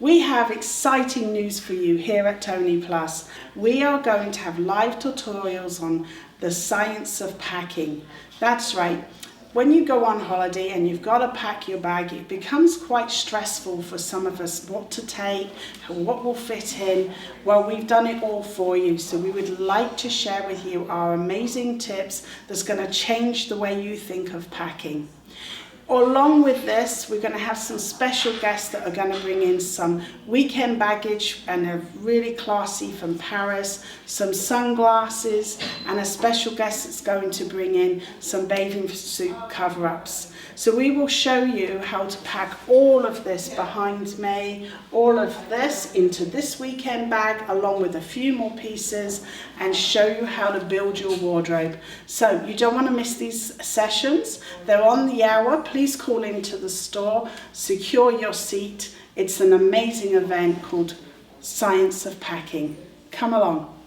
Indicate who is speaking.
Speaker 1: We have exciting news for you here at Tony Plus. We are going to have live tutorials on the science of packing. That's right. When you go on holiday and you've got to pack your bag, it becomes quite stressful for some of us what to take, what will fit in. Well, we've done it all for you, so we would like to share with you our amazing tips that's going to change the way you think of packing. Along with this, we're going to have some special guests that are going to bring in some weekend baggage, and they're really classy from Paris, some sunglasses, and a special guest that's going to bring in some bathing suit cover-ups. So we will show you how to pack all of this behind me, all of this into this weekend bag along with a few more pieces, and show you how to build your wardrobe. So you don't want to miss these sessions. They're on the hour. Please call into the store, secure your seat. It's an amazing event called Science of Packing. Come along.